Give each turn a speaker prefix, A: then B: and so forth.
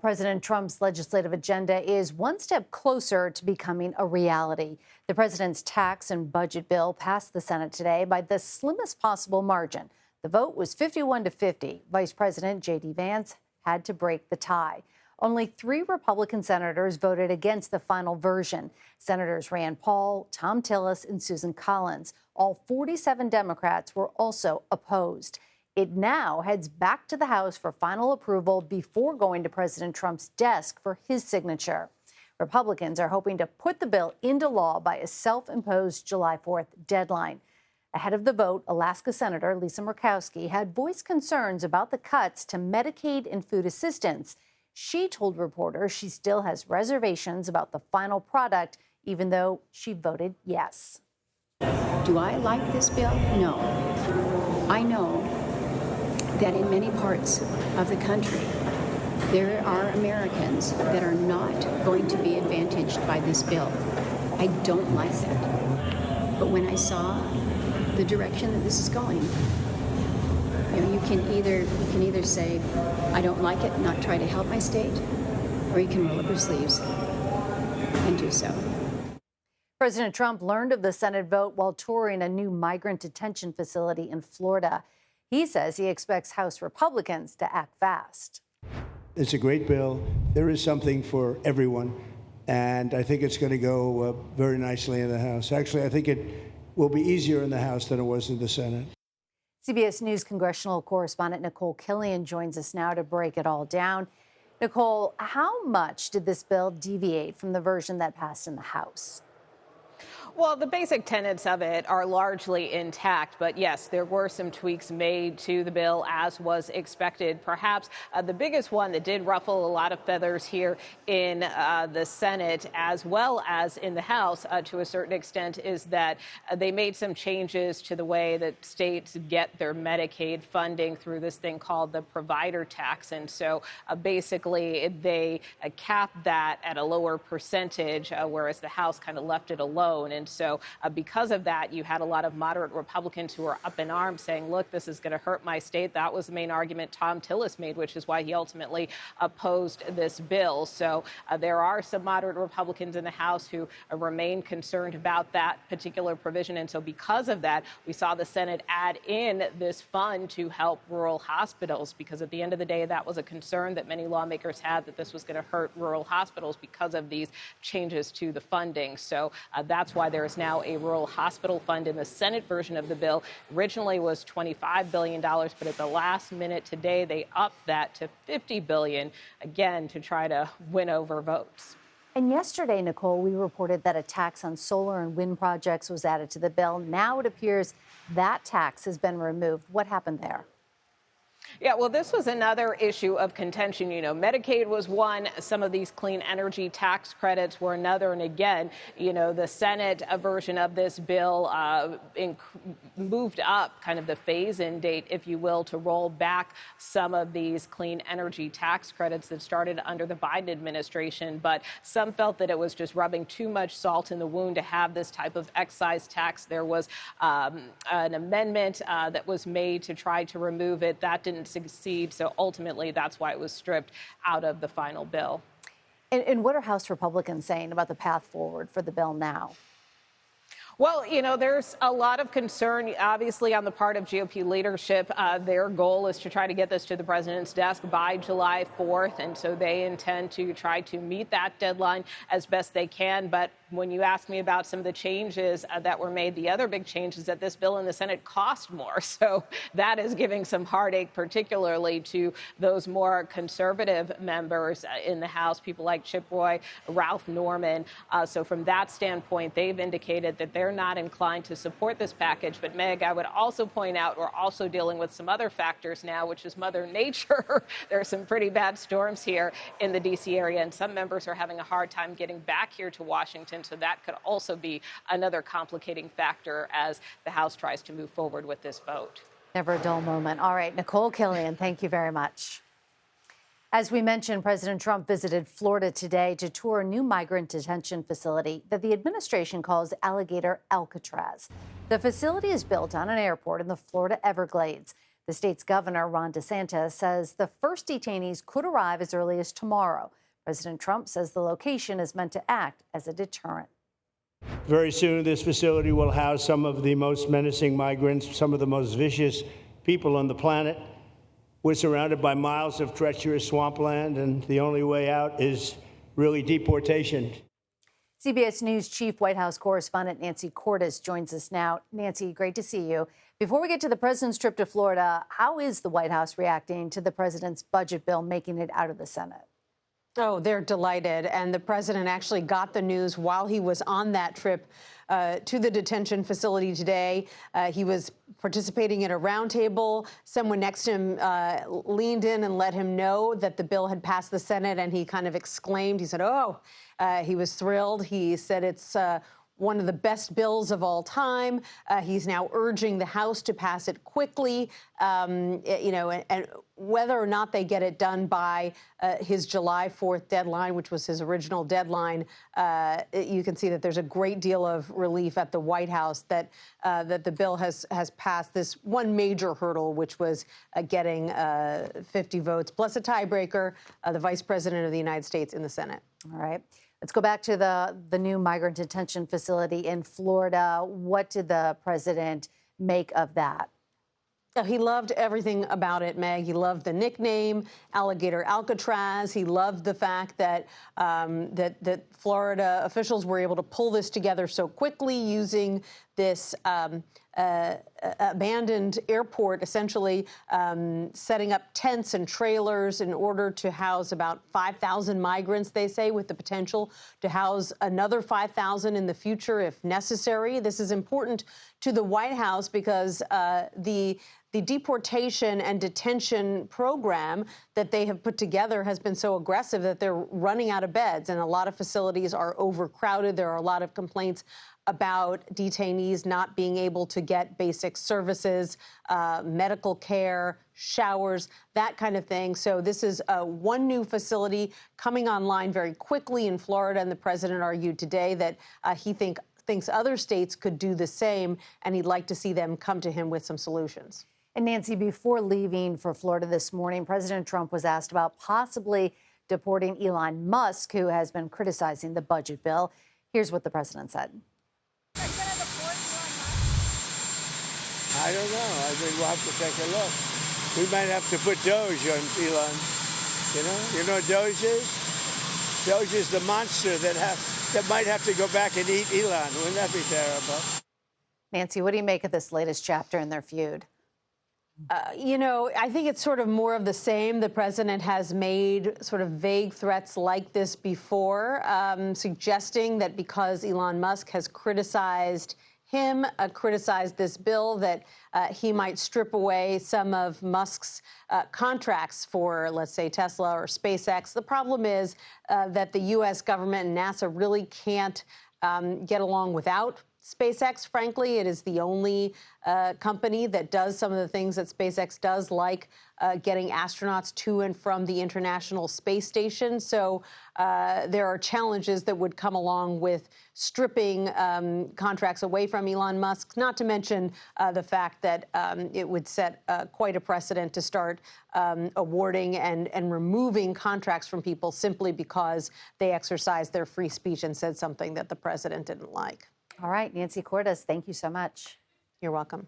A: President Trump's legislative agenda is one step closer to becoming a reality. The president's tax and budget bill passed the Senate today by the slimmest possible margin. The vote was 51-50. Vice President JD Vance had to break the tie. Only 3 Republican senators voted against the final version. Senators Rand Paul, Tom Tillis, and Susan Collins. All 47 Democrats were also opposed. It now heads back to the House for final approval before going to President Trump's desk for his signature. Republicans are hoping to put the bill into law by a self-imposed July 4th deadline. Ahead of the vote, Alaska Senator Lisa Murkowski had voiced concerns about the cuts to Medicaid and food assistance. She told reporters she still has reservations about the final product, even though she voted yes.
B: Do I like this bill? No. I know that in many parts of the country, there are Americans that are not going to be advantaged by this bill. I don't like that. But when I saw the direction that this is going, you can either say, I don't like it, not try to help my state, or you can roll up your sleeves and do so.
A: President Trump learned of the Senate vote while touring a new migrant detention facility in Florida. He says he expects House Republicans to act fast.
C: It's a great bill. There is something for everyone, and I think it's going to go very nicely in the House. Actually, I think it will be easier in the House than it was in the Senate.
A: CBS News congressional correspondent Nikole Killion joins us now to break it all down. Nikole, how much did this bill deviate from the version that passed in the House?
D: Well, the basic tenets of it are largely intact, but yes, there were some tweaks made to the bill as was expected. Perhaps the biggest one that did ruffle a lot of feathers here in the Senate as well as in the House to a certain extent is that they made some changes to the way that states get their Medicaid funding through this thing called the provider tax. And so basically they capped that at a lower percentage, whereas the House kind of left it alone. And so because of that, you had a lot of moderate Republicans who were up in arms saying, look, this is going to hurt my state. That was the main argument Tom Tillis made, which is why he ultimately opposed this bill. So there are some moderate Republicans in the House who remain concerned about that particular provision. And so because of that, we saw the Senate add in this fund to help rural hospitals, because at the end of the day, that was a concern that many lawmakers had, that this was going to hurt rural hospitals because of these changes to the funding. So that's why there is now a rural hospital fund in the Senate version of the bill. Originally was $25 billion, but at the last minute today, they upped that to $50 billion, again, to try to win over votes.
A: And yesterday, Nikole, we reported that a tax on solar and wind projects was added to the bill. Now it appears that tax has been removed. What happened there?
D: Yeah, well, this was another issue of contention. You know, Medicaid was one. Some of these clean energy tax credits were another. And again, you know, the Senate version of this bill moved up kind of the phase-in date, if you will, to roll back some of these clean energy tax credits that started under the Biden administration. But some felt that it was just rubbing too much salt in the wound to have this type of excise tax. There was an amendment that was made to try to remove it. That didn't succeed. So ultimately, that's why it was stripped out of the final bill.
A: And what are House Republicans saying about the path forward for the bill now?
D: Well, you know, there's a lot of concern, obviously, on the part of GOP leadership. Their goal is to try to get this to the president's desk by July 4th. And so they intend to try to meet that deadline as best they can. But when you ask me about some of the changes that were made, the other big change is that this bill in the Senate cost more. So that is giving some heartache, particularly to those more conservative members in the House, people like Chip Roy, Ralph Norman. So from that standpoint, they've indicated that they're not inclined to support this package. But Meg, I would also point out we're also dealing with some other factors now, which is Mother Nature. There are some pretty bad storms here in the D.C. area, and some members are having a hard time getting back here to Washington. So that could also be another complicating factor as the House tries to move forward with this vote.
A: Never a dull moment. All right, Nikole Killion, thank you very much. As we mentioned, President Trump visited Florida today to tour a new migrant detention facility that the administration calls Alligator Alcatraz. The facility is built on an airport in the Florida Everglades. The state's governor, Ron DeSantis, says the first detainees could arrive as early as tomorrow. President Trump says the location is meant to act as a deterrent.
C: Very soon, this facility will house some of the most menacing migrants, some of the most vicious people on the planet. We're surrounded by miles of treacherous swampland, and the only way out is really deportation.
A: CBS News Chief White House correspondent Nancy Cordes joins us now. Nancy, great to see you. Before we get to the president's trip to Florida, how is the White House reacting to the president's budget bill making it out of the Senate?
E: Oh, they're delighted. And the president actually got the news while he was on that trip to the detention facility today. He was participating in a roundtable. Someone next to him leaned in and let him know that the bill had passed the Senate, and he kind of exclaimed. He said, oh, he was thrilled. He said it's one of the best bills of all time. He's now urging the House to pass it quickly, and whether or not they get it done by his July 4th deadline, which was his original deadline, you can see that there's a great deal of relief at the White House that the bill has passed this one major hurdle, which was getting 50 votes plus a tiebreaker, the Vice President of the United States in the Senate.
A: All right. Let's go back to the new migrant detention facility in Florida. What did the president make of that?
E: He loved everything about it, Meg. He loved the nickname, Alligator Alcatraz. He loved the fact that that Florida officials were able to pull this together so quickly using this abandoned airport, essentially setting up tents and trailers in order to house about 5,000 migrants, they say, with the potential to house another 5,000 in the future if necessary. This is important to the White House because the deportation and detention program that they have put together has been so aggressive that they're running out of beds, and a lot of facilities are overcrowded. There are a lot of complaints about detainees not being able to get basic services, medical care, showers, that kind of thing. So this is one new facility coming online very quickly in Florida, and the president argued today that he thinks other states could do the same, and he'd like to see them come to him with some solutions.
A: And Nancy, before leaving for Florida this morning, President Trump was asked about possibly deporting Elon Musk, who has been criticizing the budget bill. Here's what the president said.
C: I don't know. I mean, we'll have to take a look. We might have to put Doge on Elon. You know what Doge is? Doge is the monster that might have to go back and eat Elon. Wouldn't that be terrible?
A: Nancy, what do you make of this latest chapter in their feud?
E: I think it's sort of more of the same. The president has made sort of vague threats like this before, suggesting that because Elon Musk has criticized him, criticized this bill, that he might strip away some of Musk's contracts for, let's say, Tesla or SpaceX. The problem is that the U.S. government and NASA really can't get along without SpaceX. Frankly, it is the only company that does some of the things that SpaceX does, like getting astronauts to and from the International Space Station. So there are challenges that would come along with stripping contracts away from Elon Musk, not to mention the fact that it would set quite a precedent to start awarding and removing contracts from people simply because they exercised their free speech and said something that the president didn't like.
A: All right, Nancy Cordes, thank you so much.
E: You're welcome.